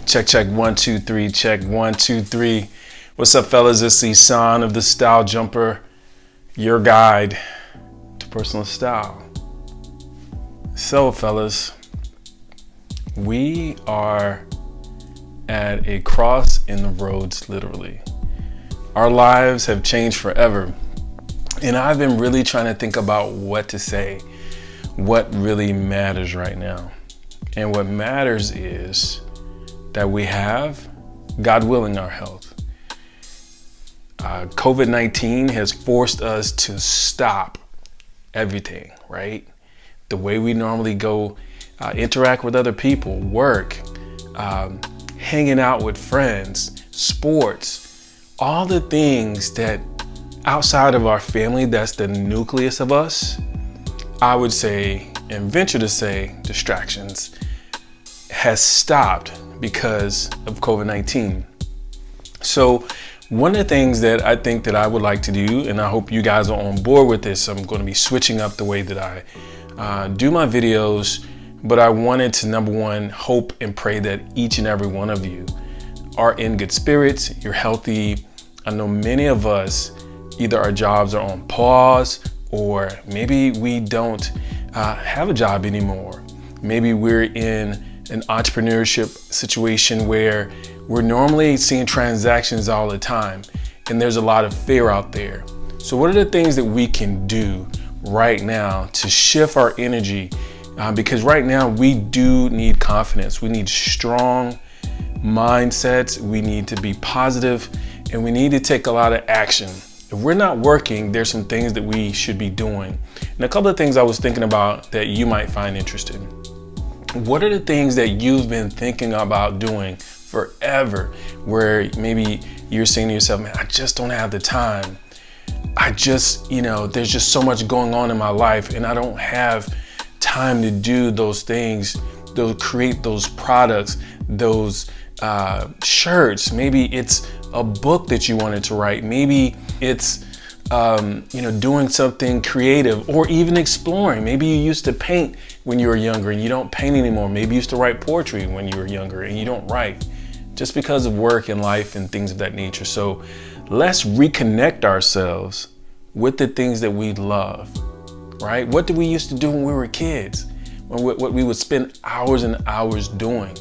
Check, 1, 2, 3, check, 1, 2, 3. What's up, fellas? It's Ihsaan of the StyleJumper, your guide to personal style. So, fellas, we are at a cross in the roads, literally. Our lives have changed forever. And I've been really trying to think about what to say, what really matters right now. And what matters is that we have, God willing, our health. COVID-19 has forced us to stop everything, right? The way we normally go interact with other people, work, hanging out with friends, sports, all the things that outside of our family, that's the nucleus of us, I would say, and venture to say, distractions, has stopped because of COVID-19. So one of the things that I think that I would like to do, and I hope you guys are on board with this, I'm going to be switching up the way that I do my videos, but I wanted to, number one, hope and pray that each and every one of you are in good spirits, you're healthy. I know many of us, either our jobs are on pause, or maybe we don't have a job anymore. Maybe we're in an entrepreneurship situation where we're normally seeing transactions all the time, and there's a lot of fear out there. So what are the things that we can do right now to shift our energy? Because right now we do need confidence. We need strong mindsets. We need to be positive, and we need to take a lot of action. If we're not working, there's some things that we should be doing. And a couple of things I was thinking about that you might find interesting. What are the things that you've been thinking about doing forever, where maybe you're saying to yourself, man, I just don't have the time. I just, there's just so much going on in my life and I don't have time to do those things, create those products, those shirts. Maybe it's a book that you wanted to write. Maybe it's doing something creative, or even exploring. Maybe you used to paint when you were younger and you don't paint anymore. Maybe you used to write poetry when you were younger and you don't write, just because of work and life and things of that nature. So let's reconnect ourselves with the things that we love, right? What did we used to do when we were kids? What we would spend hours and hours doing.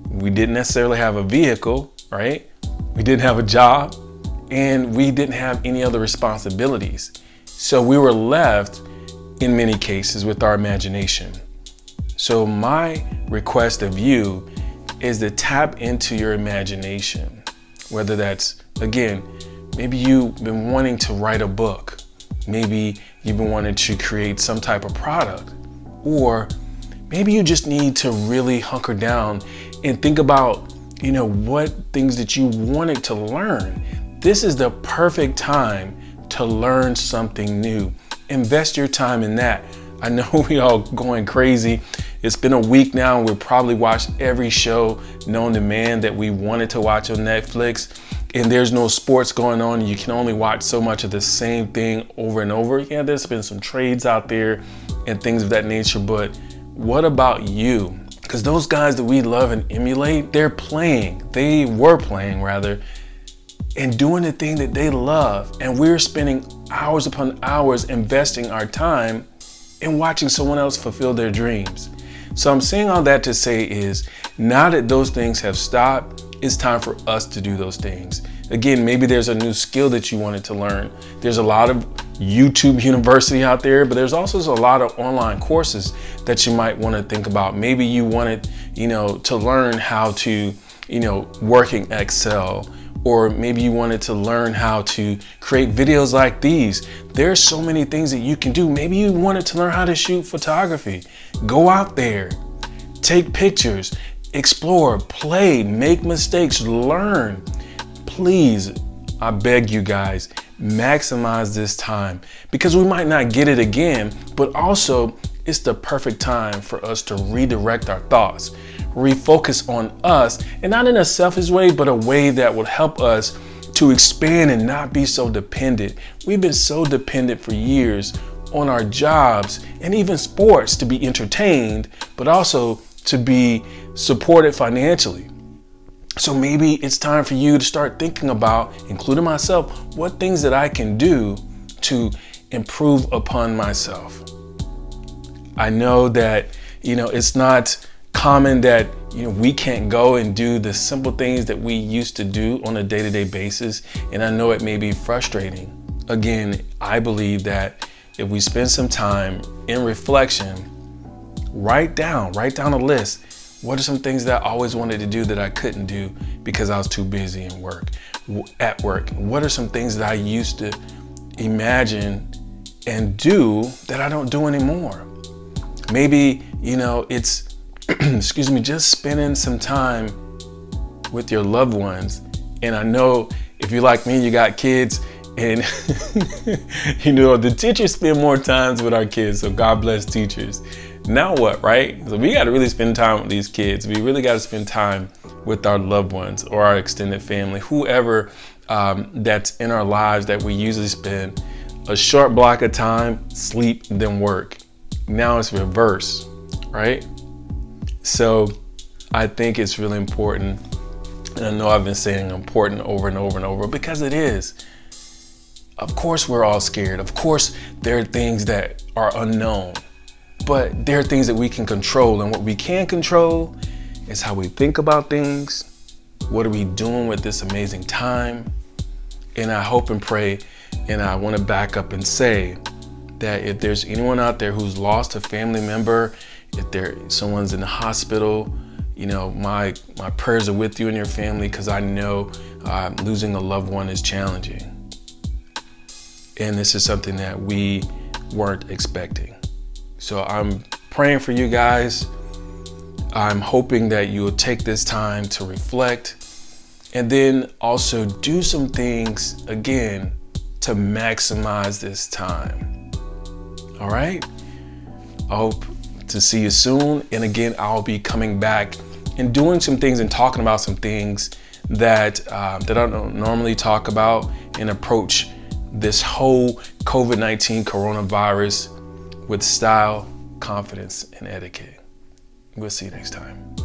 We didn't necessarily have a vehicle, right? We didn't have a job, and we didn't have any other responsibilities. So we were left, in many cases, with our imagination. So my request of you is to tap into your imagination. Whether that's, again, maybe you've been wanting to write a book. Maybe you've been wanting to create some type of product. Or maybe you just need to really hunker down and think about, what things that you wanted to learn. This is the perfect time to learn something new. Invest your time in that. I know we all going crazy. It's been a week now and we've probably watched every show known to man that we wanted to watch on Netflix, and there's no sports going on. You can only watch so much of the same thing over and over. Yeah, there's been some trades out there and things of that nature, but what about you? Because those guys that we love and emulate, they were playing, and doing the thing that they love. And we're spending hours upon hours investing our time in watching someone else fulfill their dreams. So I'm saying all that to say is, now that those things have stopped, it's time for us to do those things. Again, maybe there's a new skill that you wanted to learn. There's a lot of YouTube University out there, but there's also a lot of online courses that you might want to think about. Maybe you wanted, to learn how to, work in Excel, or maybe you wanted to learn how to create videos like these. There's so many things that you can do. Maybe you wanted to learn how to shoot photography. Go out there, take pictures, explore, play, make mistakes, learn. Please, I beg you guys, maximize this time, because we might not get it again, but also it's the perfect time for us to redirect our thoughts, refocus on us, and not in a selfish way, but a way that would help us to expand and not be so dependent. We've been so dependent for years on our jobs and even sports to be entertained, but also to be supported financially. So maybe it's time for you to start thinking about, including myself, what things that I can do to improve upon myself. I know that, it's not common that, we can't go and do the simple things that we used to do on a day-to-day basis. And I know it may be frustrating. Again, I believe that if we spend some time in reflection, write down a list. What are some things that I always wanted to do that I couldn't do because I was too busy at work? What are some things that I used to imagine and do that I don't do anymore? Maybe, it's, just spending some time with your loved ones. And I know if you're like me, you got kids, and the teachers spend more times with our kids. So God bless teachers. Now what, right? So we got to really spend time with these kids. We really got to spend time with our loved ones or our extended family, whoever that's in our lives that we usually spend a short block of time, sleep, then work. Now it's reverse, right? So I think it's really important. And I know I've been saying important over and over and over because it is. Of course, we're all scared. Of course, there are things that are unknown. But there are things that we can control, and what we can control is how we think about things. What are we doing with this amazing time? And I hope and pray, and I want to back up and say that if there's anyone out there who's lost a family member, if someone's in the hospital, my prayers are with you and your family, because I know losing a loved one is challenging. And this is something that we weren't expecting. So I'm praying for you guys. I'm hoping that you'll take this time to reflect and then also do some things again to maximize this time. All right? I hope to see you soon. And again, I'll be coming back and doing some things and talking about some things that I don't normally talk about and approach this whole COVID-19 coronavirus with style, confidence, and etiquette. We'll see you next time.